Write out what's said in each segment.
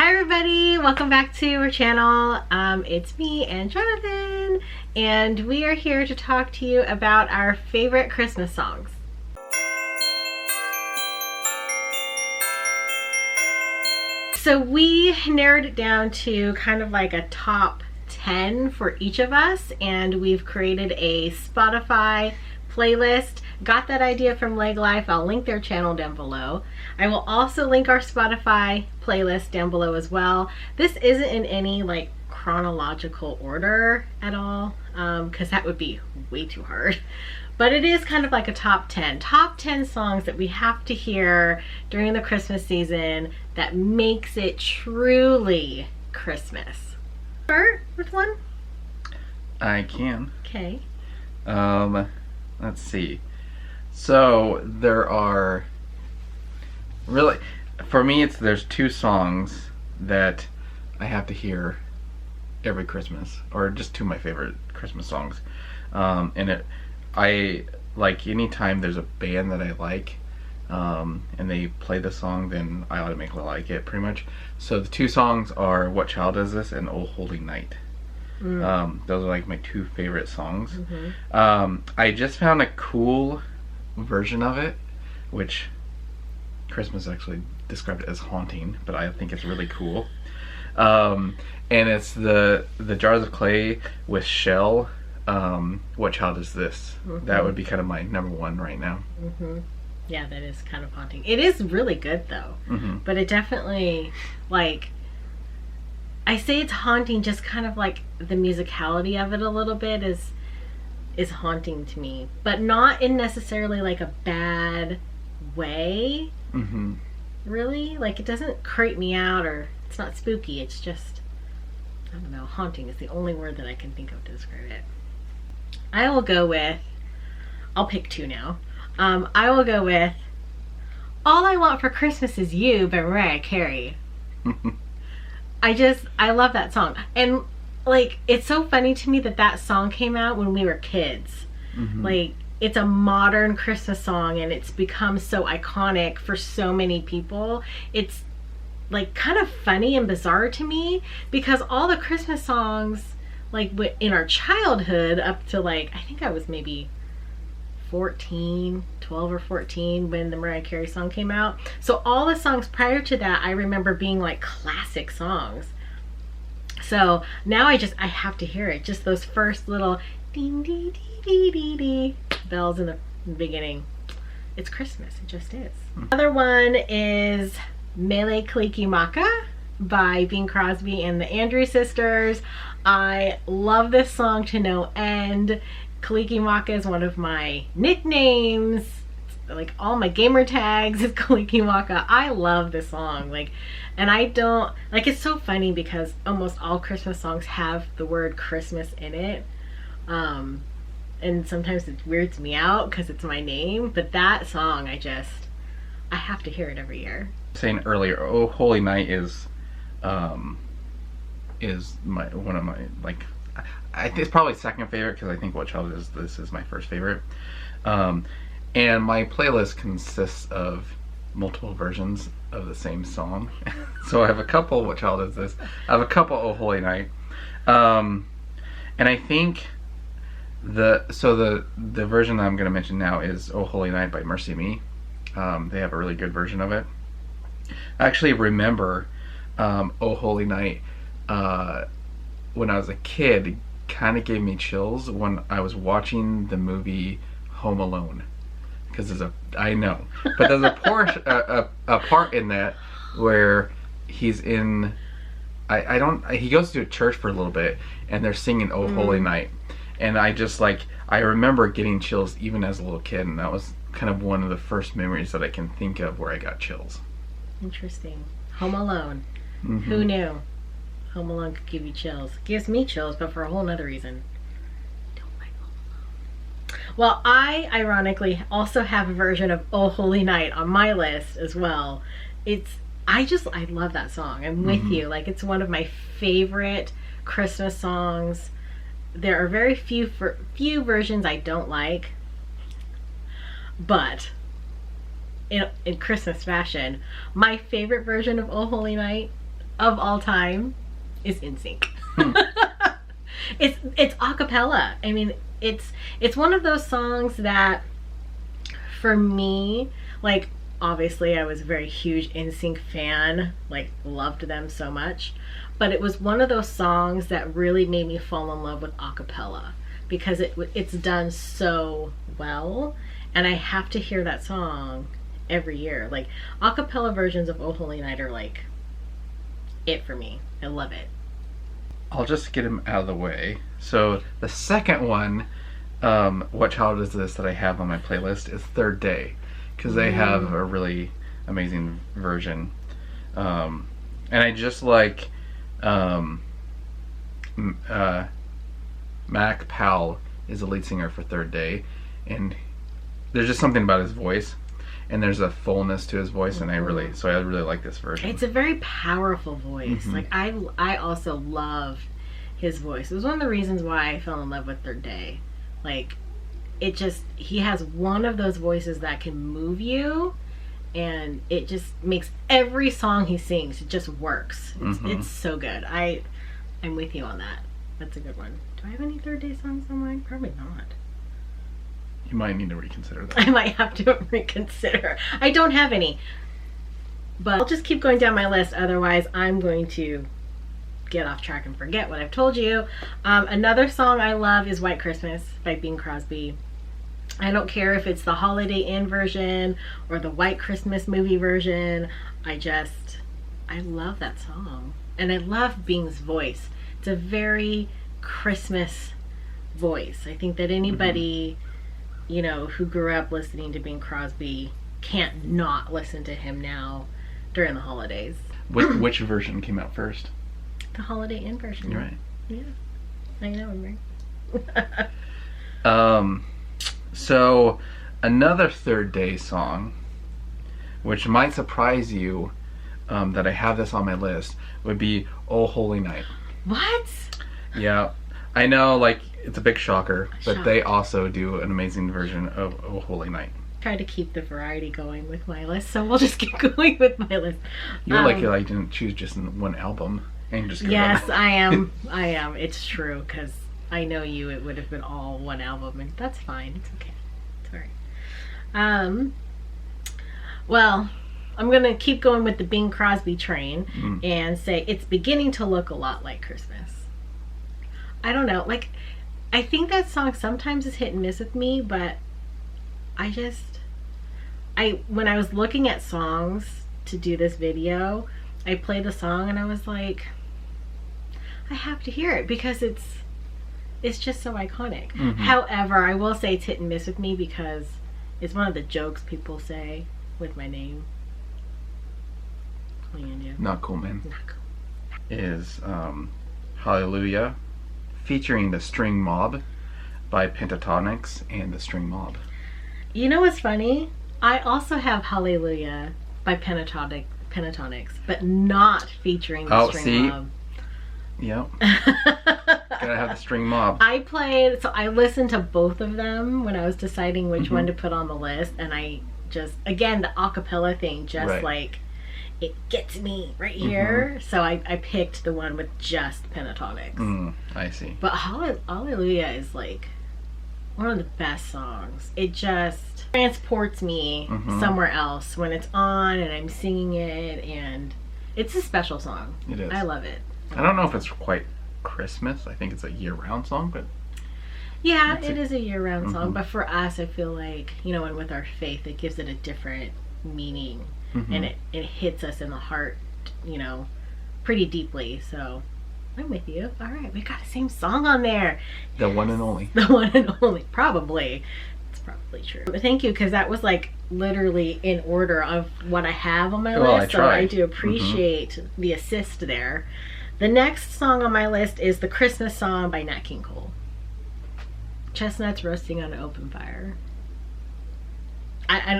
Hi everybody, welcome back to our channel. It's me and Jonathan, and we are here to talk to you about our favorite Christmas songs. So we narrowed it down to kind of like a top 10 for each of us, and we've created a Spotify playlist. Got that idea from Leg Life. I'll link their channel down below. I will also link our Spotify playlist down below as well. This isn't in any like chronological order at all, because that would be way too hard. But it is kind of like a top 10 songs that we have to hear during the Christmas season that makes it truly Christmas. Start with one? I can. Okay. Let's see. So there are really, for me, there's two songs that I have to hear every Christmas, or just two of my favorite Christmas songs. I like anytime there's a band that I like, and they play the song, then I automatically like it pretty much. So the two songs are "What Child Is This" and "Oh Holy Night." Those are like my two favorite songs. I just found a cool version of it, which Christmas actually described it as haunting, but I think it's really cool. And it's the Jars of Clay with Shell. What Child Is This? That would be kind of my number one right now. Yeah, that is kind of haunting. It is really good though, but it definitely, like, I say it's haunting, just kind of like the musicality of it a little bit is haunting to me, but not in necessarily like a bad way. Really, like, it doesn't creep me out, or it's not spooky. It's just, I don't know, haunting is the only word that I can think of to describe it. I will go with, I'll pick two now. I will go with "All I Want for Christmas Is You" by Mariah Carey. I love that song. And like, it's so funny to me that that song came out when we were kids. Like, it's a modern Christmas song, and it's become so iconic for so many people. It's like kind of funny and bizarre to me, because all the Christmas songs, like in our childhood up to, like, I think I was maybe 12 or 14 when the Mariah Carey song came out. So all the songs prior to that I remember being like classic songs. So now I have to hear it. Just those first little ding dee dee dee dee dee bells in the beginning. It's Christmas. It just is. Another one is "Mele Kalikimaka" by Bing Crosby and the Andrews Sisters. I love this song to no end. Kalikimaka is one of my nicknames. Like, all my gamer tags is Kalikimaka. I love this song. Like, and I don't, like, it's so funny because almost all Christmas songs have the word Christmas in it. And sometimes it weirds me out because it's my name, but that song, I have to hear it every year. Saying earlier, "Oh Holy Night" is one of my, like, I think it's probably second favorite, because I think "What Child Is This" is my first favorite. And my playlist consists of multiple versions of the same song. So I have a couple "What Child Is This?" I have a couple "Oh Holy Night." And I think the version that I'm going to mention now is "Oh Holy Night" by Mercy Me. They have a really good version of it. I actually remember "Oh Holy Night" when I was a kid. Kind of gave me chills when I was watching the movie Home Alone, because there's a part in that where he's in, he goes to a church for a little bit, and they're singing "Oh Holy Night," and I remember getting chills even as a little kid, and that was kind of one of the first memories that I can think of where I got chills. Interesting. Home Alone. Who knew? Home Alone could give you chills. Gives me chills, but for a whole nother reason. Don't like Home Alone. Well, I ironically also have a version of "Oh Holy Night" on my list as well. I love that song. I'm with you. Like, it's one of my favorite Christmas songs. There are very few versions I don't like, but in Christmas fashion, my favorite version of "Oh Holy Night" of all time is NSYNC. It's a cappella. I mean, it's one of those songs that, for me, like, obviously I was a very huge NSYNC fan, like, loved them so much, but it was one of those songs that really made me fall in love with a cappella, because it's done so well, and I have to hear that song every year. Like, a cappella versions of Oh Holy Night are like it for me. I love it. I'll just get him out of the way. So the second one, What Child Is This, that I have on my playlist is Third Day, because they have a really amazing version. And I just like Mac Powell is the lead singer for Third Day, and there's just something about his voice, and there's a fullness to his voice, and I really like this version. It's a very powerful voice. Mm-hmm. Like, I also love his voice. It was one of the reasons why I fell in love with Third Day. Like, he has one of those voices that can move you, and it just makes every song he sings, it just works. It's so good. I'm with you on that. That's a good one. Do I have any Third Day songs on mine? Probably not. You might need to reconsider that. I might have to reconsider. I don't have any. But I'll just keep going down my list, otherwise I'm going to get off track and forget what I've told you. Another song I love is White Christmas by Bing Crosby. I don't care if it's the Holiday Inn version or the White Christmas movie version. I love that song. And I love Bing's voice. It's a very Christmas voice. I think that anybody, who grew up listening to Bing Crosby can't not listen to him now during the holidays. Which version came out first? The Holiday Inn version. You're right. Yeah. I know, I'm right. So another Third Day song, which might surprise you, that I have this on my list, would be Oh Holy Night. What? Yeah, I know, like, it's a big shocker, but they also do an amazing version of Oh Holy Night. Try to keep the variety going with my list, so we'll just keep going with my list. You're lucky I didn't choose just one album and just go yes, I am. I am. It's true, because I know you. It would have been all one album, and that's fine. It's okay. It's alright. Well, I'm gonna keep going with the Bing Crosby train and say it's beginning to look a lot like Christmas. I don't know. Like, I think that song sometimes is hit and miss with me, but when I was looking at songs to do this video, I played the song and I was like, I have to hear it because it's just so iconic. However, I will say it's hit and miss with me because it's one of the jokes people say with my name. Not cool, man. Not cool. Is Hallelujah, featuring the String Mob by Pentatonics and the String Mob. You know what's funny? I also have Hallelujah by Pentatonics, but not featuring the String Mob. Yep. Gotta have the String Mob. I listened to both of them when I was deciding which one to put on the list, and I just, again, the acapella thing like, it gets me right here. So I picked the one with just Pentatonics. I see. But Hallelujah is like one of the best songs. It just transports me somewhere else when it's on and I'm singing it, and it's a special song. It is. I love it. I don't know if it's quite Christmas. I think it's a year-round song, but yeah, it is a year-round song. But for us, I feel like, and with our faith, it gives it a different meaning, and it hits us in the heart, pretty deeply. So I'm with you. All right, we got the same song on there. The one and only. The one and only. Probably. It's probably true. But thank you, because that was like literally in order of what I have on my list. So I do appreciate the assist there. The next song on my list is the Christmas song by Nat King Cole. Chestnuts roasting on an open fire.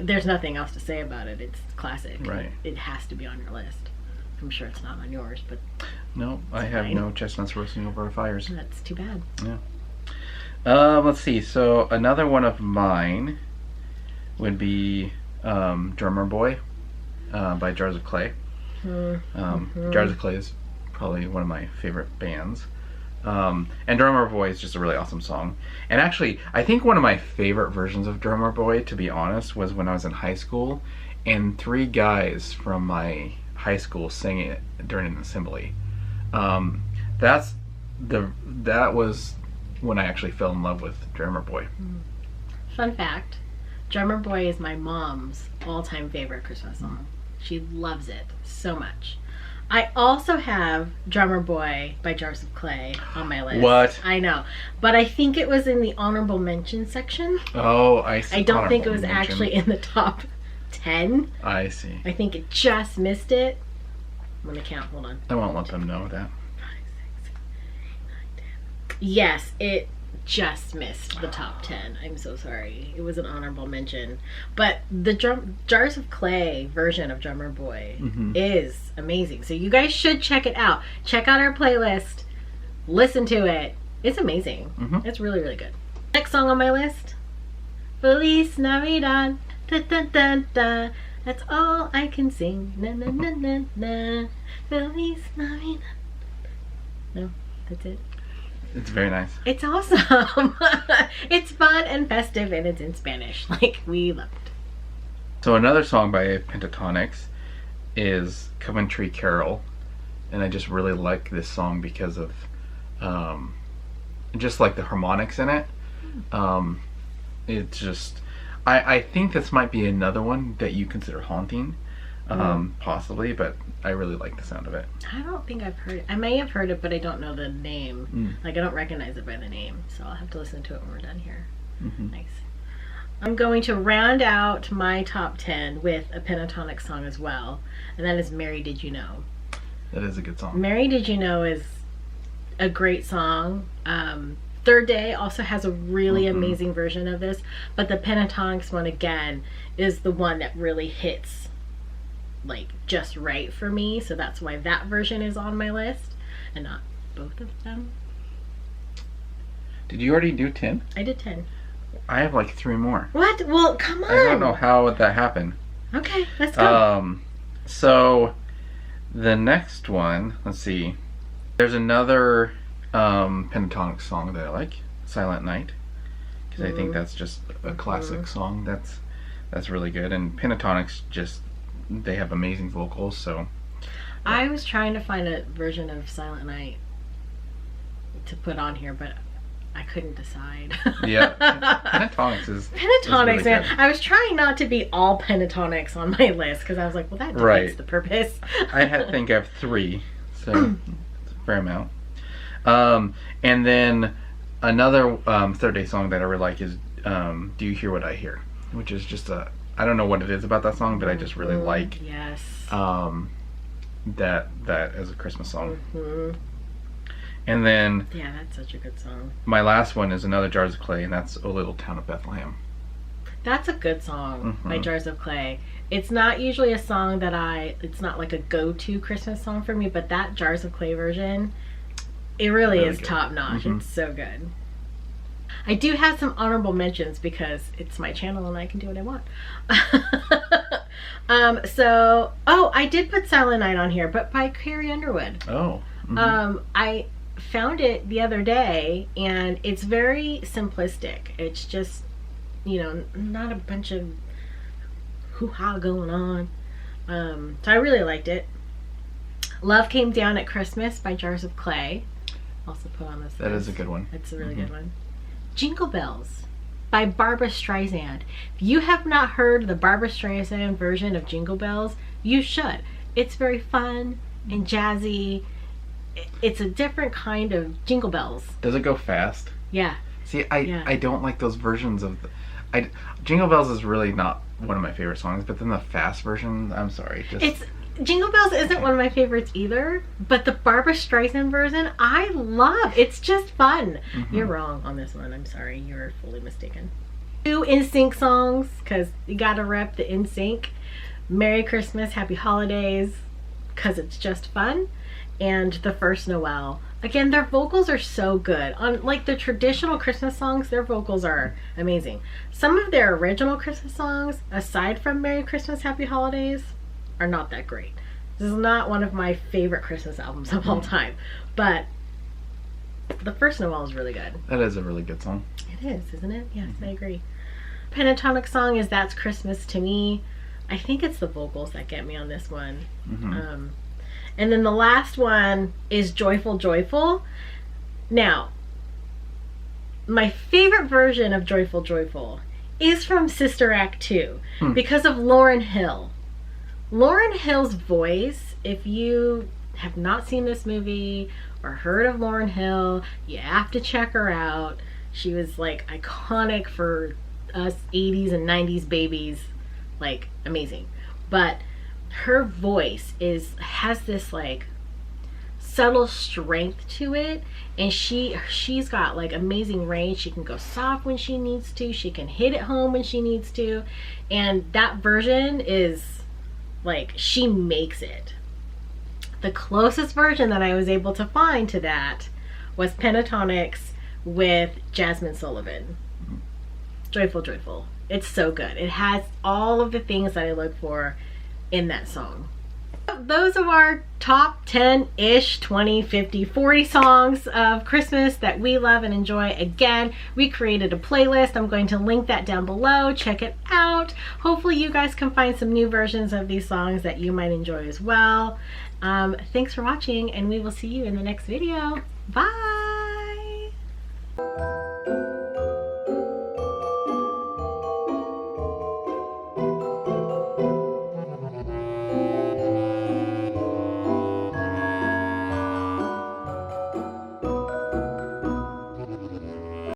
There's nothing else to say about it. It's classic. Right. It has to be on your list. I'm sure it's not on yours, but no, I have no chestnuts roasting over fires. That's too bad. Yeah. Let's see. So another one of mine would be Drummer Boy by Jars of Clay. Jars of Clay is probably one of my favorite bands. And Drummer Boy is just a really awesome song. And actually, I think one of my favorite versions of Drummer Boy, to be honest, was when I was in high school, and 3 guys from my high school sang it during an assembly. That was when I actually fell in love with Drummer Boy. Fun fact, Drummer Boy is my mom's all-time favorite Christmas song. She loves it so much. I also have Drummer Boy by Jars of Clay on my list. What? I know. But I think it was in the honorable mention section. Oh, I see. I don't think it was actually in the top 10. I see. I think it just missed it. I'm going to count. Hold on. I won't let them know that. 5, 6, 7, 8, 9, 10. Yes, it just missed the top 10. I'm so sorry. It was an honorable mention. But the Jars of Clay version of Drummer Boy is amazing. So you guys should check it out. Check out our playlist. Listen to it. It's amazing. It's really, really good. Next song on my list. Feliz Navidad. Da, da, da, da. That's all I can sing. Na na na na na. Feliz Navidad. No, that's it. It's very nice. It's awesome. It's fun and festive, and it's in Spanish. Like, we love it. So another song by Pentatonics is Coventry Carol, and I just really like this song because of just like the harmonics in it. It's just, I think this might be another one that you consider haunting, possibly, but I really like the sound of it. I don't think I've heard it. I may have heard it, but I don't know the name. Like, I don't recognize it by the name, so I'll have to listen to it when we're done here. Nice. I'm going to round out my top 10 with a Pentatonic song as well, and that is Mary Did You Know. That is a good song. Mary Did You Know is a great song. Third Day also has a really amazing version of this, but the Pentatonics one, again, is the one that really hits like just right for me, so that's why that version is on my list and not both of them. Did you already do 10? I did 10. I have like 3 more. What? Well, come on. I don't know how that happened. Okay, let's go. So the next one, let's see. There's another Pentatonic song that I like, Silent Night, because I think that's just a classic song. That's really good, and Pentatonics just, they have amazing vocals. So I was trying to find a version of Silent Night to put on here, but I couldn't decide. Yeah, Pentatonics is really man. good. I was trying not to be all Pentatonics on my list because I was like, well, that defeats the purpose. I think I have 3, so it's a fair amount. And then another Third Day song that I really like is Do You Hear What I Hear, which is just I don't know what it is about that song, but I just really like that as a Christmas song. And then yeah, that's such a good song. My last one is another Jars of Clay, and that's O Little Town of Bethlehem. That's a good song by Jars of Clay. It's not usually a song that it's not like a go-to Christmas song for me, but that Jars of Clay version, it really is top notch. It's so good. I do have some honorable mentions because it's my channel and I can do what I want. I did put Silent Night on here, but by Carrie Underwood. Oh. I found it the other day, and it's very simplistic. It's just, not a bunch of hoo-ha going on. So I really liked it. Love Came Down at Christmas by Jars of Clay. Also put on this list. That is a good one. It's a really good one. Jingle Bells by Barbra Streisand. If you have not heard the Barbra Streisand version of Jingle Bells, you should. It's very fun and jazzy. It's a different kind of Jingle Bells. Does it go fast? Yeah. See, I don't like those versions of Jingle Bells is really not one of my favorite songs, but then the fast version, I'm sorry. Jingle Bells isn't one of my favorites either, but the Barbra Streisand version I love. It's just fun. You're wrong on this one. I'm sorry. You're fully mistaken. 2 NSYNC songs, because you gotta rep the NSYNC. Merry Christmas, Happy Holidays, because it's just fun. And The First Noel. Again, their vocals are so good. On like the traditional Christmas songs, their vocals are amazing. Some of their original Christmas songs, aside from Merry Christmas, Happy Holidays, are not that great. This is not one of my favorite Christmas albums of all time, but the first Noel is really good. That is a really good song. It is, isn't it? Yes, I agree. Pentatonic song is That's Christmas to Me. I think it's the vocals that get me on this one. And then the last one is Joyful Joyful. Now, my favorite version of Joyful Joyful is from Sister Act 2 because of Lauryn Hill. Lauryn Hill's voice, if you have not seen this movie or heard of Lauryn Hill, you have to check her out. She was like iconic for us 80s and 90s babies, like amazing. But her voice has this like subtle strength to it, and she's got like amazing range. She can go soft when she needs to, she can hit it home when she needs to, and that version is like, she makes it. The closest version that I was able to find to that was Pentatonic's with Jasmine Sullivan. Joyful Joyful. It's so good. It has all of the things that I look for in that song. Those are our top 10-ish, 20, 50, 40 songs of Christmas that we love and enjoy. Again, we created a playlist. I'm going to link that down below. Check it out. Hopefully you guys can find some new versions of these songs that you might enjoy as well. Thanks for watching, and we will see you in the next video. Bye!